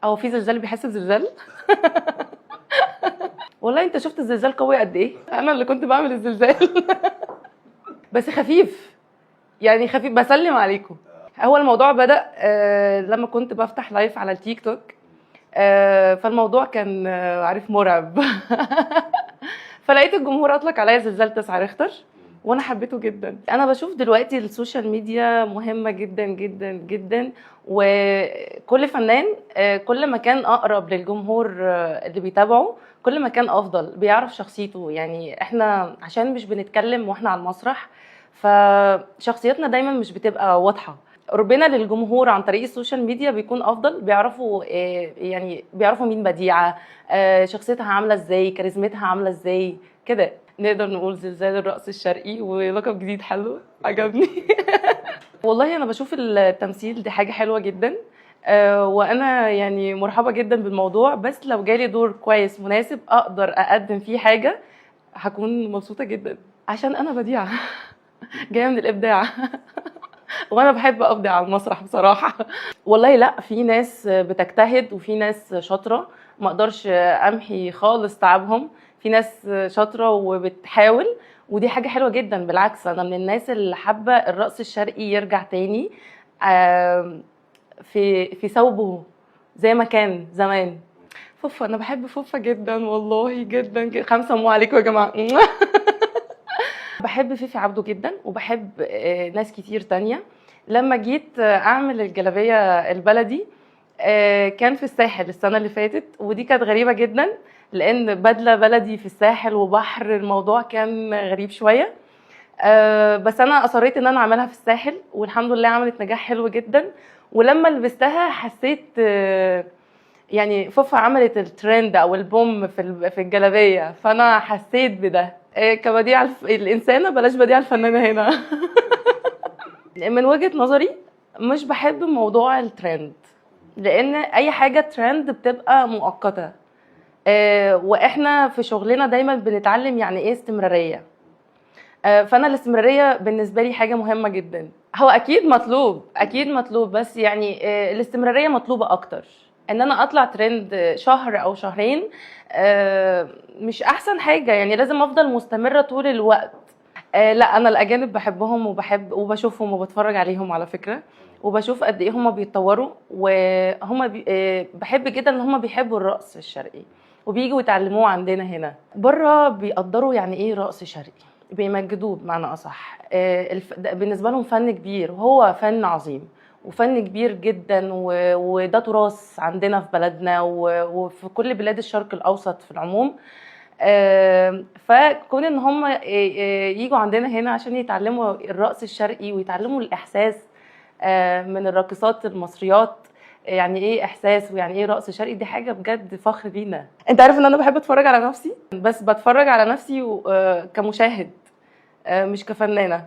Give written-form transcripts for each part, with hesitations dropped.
هو في زلزال بيحس بزلزال؟ والله انت شفت الزلزال قوي قد ايه؟ انا اللي كنت بعمل الزلزال. بس خفيف، يعني خفيف. بسلم عليكم. هو الموضوع بدأ لما كنت بفتح لايف على التيك توك. فالموضوع كان عارف مرعب. فلقيت الجمهور اطلق عليا زلزال 9 ريختر، وانا حبيته جدا. انا بشوف دلوقتي السوشيال ميديا مهمه جدا جدا جدا، وكل فنان كل ما كان اقرب للجمهور اللي بيتابعه كل ما كان افضل، بيعرف شخصيته. يعني احنا عشان مش بنتكلم واحنا على المسرح، فشخصيتنا دايما مش بتبقى واضحه. قربنا للجمهور عن طريق السوشيال ميديا بيكون افضل، بيعرفوا يعني بيعرفوا مين بديعه، شخصيتها عامله ازاي، كاريزمتها عامله ازاي كده. نقدر نقول زلزال الرقص الشرقي، ولقب جديد حلو عجبني. والله انا بشوف التمثيل دي حاجه حلوه جدا، وانا يعني مرحبه جدا بالموضوع، بس لو جالي دور كويس مناسب اقدر اقدم فيه حاجه هكون مبسوطه جدا، عشان انا بديعه. جايه من الابداع. وانا بحب ابدع على المسرح بصراحه. والله لا، في ناس بتجتهد وفي ناس شاطره، ما اقدرش امحي خالص تعبهم. في ناس شاطره وبتحاول، ودي حاجه حلوه جدا. بالعكس انا من الناس اللي حابه الرقص الشرقي يرجع تاني في ثوبه زي ما كان زمان. فوفا، انا بحب فوفا جدا والله، جدا جدا. 5 عليكم يا جماعه. بحب فيفي عبده جدا، وبحب ناس كتير تانية. لما جيت اعمل الجلابيه البلدي كان في الساحل السنه اللي فاتت، ودي كانت غريبه جدا لان بدله بلدي في الساحل وبحر، الموضوع كان غريب شويه. بس انا اصريت ان انا اعملها في الساحل، والحمد لله عملت نجاح حلو جدا. ولما لبستها حسيت يعني فوفا عملت الترند او البوم في الجلابيه، فانا حسيت بده. كبديع الانسانه، بلاش بديع الفنانه هنا. من وجهه نظري مش بحب موضوع الترند، لان اي حاجه ترند بتبقى مؤقته. واحنا في شغلنا دايما بنتعلم يعني ايه استمراريه. فانا الاستمراريه بالنسبه لي حاجه مهمه جدا. هو اكيد مطلوب، اكيد مطلوب، بس يعني الاستمراريه مطلوبه اكتر. ان انا اطلع ترند شهر او شهرين مش احسن حاجه، يعني لازم افضل مستمره طول الوقت. لا، انا الاجانب بحبهم وبشوفهم وبتفرج عليهم على فكره، وبشوف قد ايه هم بيتطوروا، وهم بحب جدا ان هم بيحبوا الرقص الشرقي وبييجوا يتعلموه عندنا هنا. بره بيقدروا يعني ايه رقص شرقي، بيمجدوه بمعنى اصح. بالنسبه لهم فن كبير، وهو فن عظيم وفن كبير جدا، وده تراث عندنا في بلدنا وفي كل بلاد الشرق الاوسط في العموم. فكون ان هم يجوا عندنا هنا عشان يتعلموا الرقص الشرقي ويتعلموا الاحساس من الراقصات المصريات، يعني ايه احساس ويعني ايه رقص شرقي، دي حاجه بجد فخر لينا. انت عارف ان انا بحب اتفرج على نفسي، بس بتفرج على نفسي كمشاهد مش كفنانه.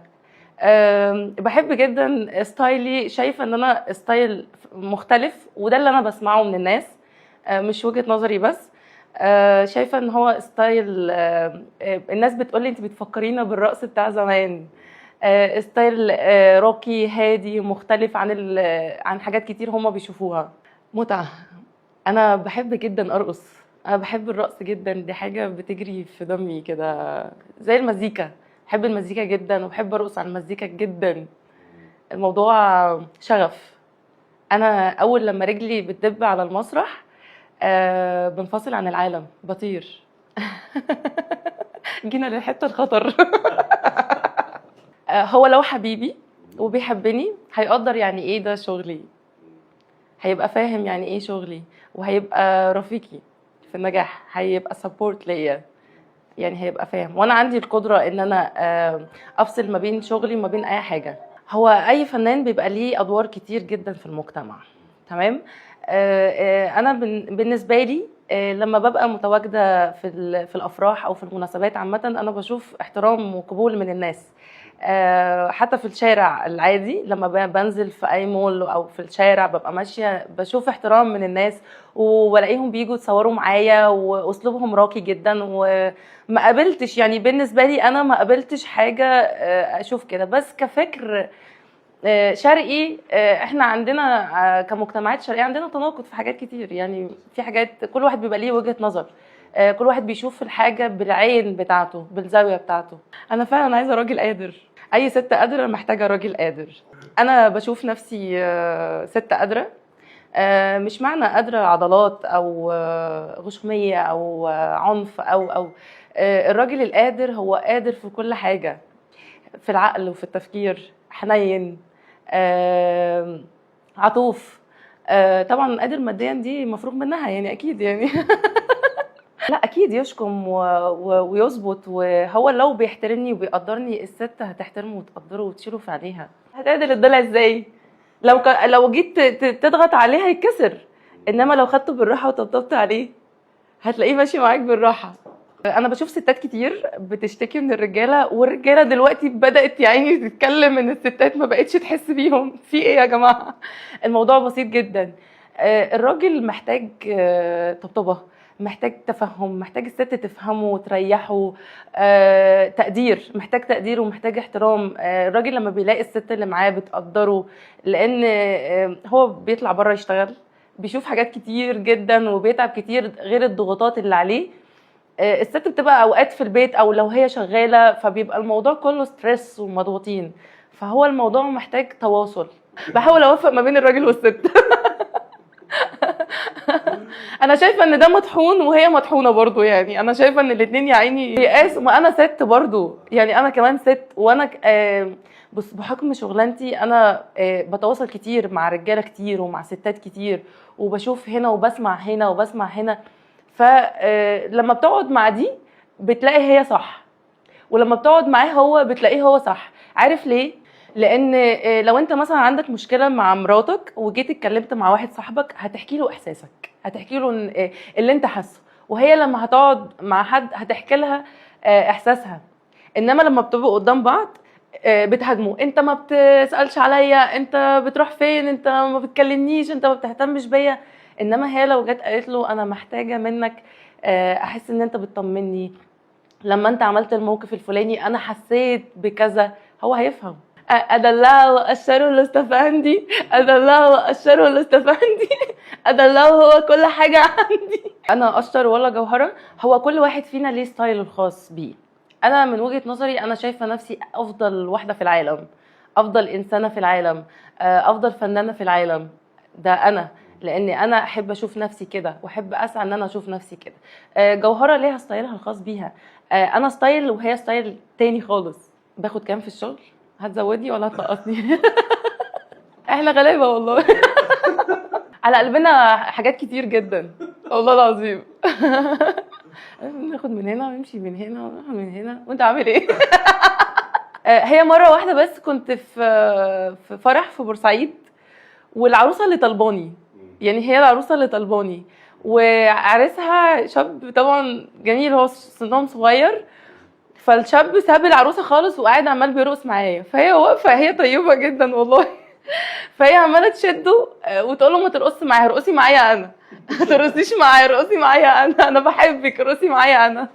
بحب جدا ستايلي، شايفه ان انا ستايل مختلف، وده اللي انا بسمعه من الناس، مش وجهه نظري بس. شايفه ان هو ستايل الناس بتقولي انت بتفكرينا بالرقص بتاع زمان. ستايل روكي هادي مختلف عن حاجات كتير هما بيشوفوها. متعه. انا بحب جدا ارقص، انا بحب الرقص جدا، دي حاجه بتجري في دمي كده زي المزيكا. بحب المزيكا جدا وبحب ارقص على المزيكا جدا. الموضوع شغف. انا اول لما رجلي بتدب على المسرح بنفصل عن العالم، بطير. جينا للحته الخطر. هو لو حبيبي وبيحبني هيقدر يعني ايه ده شغلي، هيبقى فاهم يعني ايه شغلي، وهيبقى رفيقي في النجاح، هيبقى سبورت ليا، يعني هيبقى فاهم. وانا عندي القدره ان انا افصل ما بين شغلي وما بين اي حاجه. هو اي فنان بيبقى ليه ادوار كتير جدا في المجتمع، تمام. انا بالنسبه لي لما ببقى متواجده في الافراح او في المناسبات عامه، انا بشوف احترام وقبول من الناس. حتى في الشارع العادي لما بنزل في اي مول او في الشارع ببقى ماشيه بشوف احترام من الناس، وبلاقيهم بيجوا يتصوروا معايا واسلوبهم راقي جدا. وما قابلتش، يعني بالنسبه لي انا ما قابلتش حاجه اشوف كده، بس كفكر شرقي، احنا عندنا كمجتمعات شرقيه عندنا تناقض في حاجات كتير. يعني في حاجات كل واحد بيبقى ليه وجهه نظر، كل واحد بيشوف الحاجه بالعين بتاعته، بالزاويه بتاعته. انا فعلا عايزه راجل قادر. اي ست قادره محتاجه راجل قادر. انا بشوف نفسي ست قادره. مش معنى قادره عضلات او غشوميه او عنف او الراجل القادر هو قادر في كل حاجه، في العقل وفي التفكير، حنين، عطوف. طبعا قادر ماديا دي مفروغ منها يعني، اكيد يعني. لا اكيد يشكم ويظبط. وهو لو بيحترمني وبيقدرني، الست هتحترمه وتقدره وتشيله في عينيها. هتعدل الضلع ازاي؟ لو جيت تضغط عليه هيتكسر، انما لو خدته بالراحه وطبطبت عليه هتلاقيه ماشي معاك بالراحه. انا بشوف ستات كتير بتشتكي من الرجاله، والرجاله دلوقتي بدات يا عيني تتكلم ان الستات ما بقتش تحس بيهم. في ايه يا جماعه؟ الموضوع بسيط جدا. الراجل محتاج طبطبه، محتاج تفهم، محتاج الست تفهمه وتريحه، تقدير، محتاج تقدير ومحتاج احترام. الراجل لما بيلاقي الست اللي معاه بتقدره، لان هو بيطلع بره يشتغل، بيشوف حاجات كتير جدا وبيتعب كتير غير الضغوطات اللي عليه. الست بتبقى اوقات في البيت او لو هي شغاله، فبيبقى الموضوع كله ستريس ومضغوطين، فهو الموضوع محتاج تواصل. بحاول اوفق ما بين الراجل والست. انا شايفه ان ده مطحون وهي مطحونه برضو. يعني انا شايفه ان الاتنين يا عيني يقاس، وانا ست برضو يعني، انا كمان ست. وانا بص، بحكم شغلانتي انا بتواصل كتير مع رجاله كتير ومع ستات كتير، وبشوف هنا وبسمع هنا وبسمع هنا. فلما بتقعد مع دي بتلاقي هي صح، ولما بتقعد معاه هو بتلاقيه هو صح. عارف ليه؟ لان لو انت مثلا عندك مشكله مع مراتك وجيت اتكلمت مع واحد صاحبك، هتحكي له احساسك، هتحكي له اللي انت حاسه، وهي لما هتقعد مع حد هتحكي لها احساسها. انما لما بتبقوا قدام بعض بتهاجموا، انت ما بتسالش عليا، انت بتروح فين، انت ما بتكلمنيش، انت ما بتهتمش بيا. انما هي لو جت قالت له انا محتاجه منك احس ان انت بتطمني، لما انت عملت الموقف الفلاني انا حسيت بكذا، هو هيفهم. ادلعه واشره الاستفندي، ادلعه واشره الاستفندي. ادلعه هو كل حاجه عندي. انا اشطر ولا جوهره؟ هو كل واحد فينا ليه ستايل الخاص بيه. انا من وجهه نظري انا شايفه نفسي افضل واحده في العالم، افضل انسانه في العالم، افضل فنانه في العالم. ده انا، لاني انا احب اشوف نفسي كده واحب اسعى ان انا اشوف نفسي كده. جوهره ليها ستايلها الخاص بيها، انا ستايل وهي ستايل تاني خالص. باخد كام في الشغل؟ هتزودني ولا هتنقصني؟ احنا غلابه والله. على قلبنا حاجات كتير جدا والله العظيم. ناخد من هنا ونمشي من هنا وناخد من هنا. وانت عامل ايه؟ هي مره واحده بس كنت في فرح في بورسعيد، والعروسه اللي طلباني، يعني هي العروسه اللي طلباني، وعريسها شاب طبعا جميل، هو سنهم صغير. فالشاب ساب العروسه خالص وقاعد عمال بيرقص معايا، فهي واقفه، هي طيبه جدا والله. فهي عماله تشده وتقول له ما ترقصي معايا، ارقصي معايا انا. ما ترقصيش معايا، ارقصي معايا انا بحبك، ارقصي معايا انا.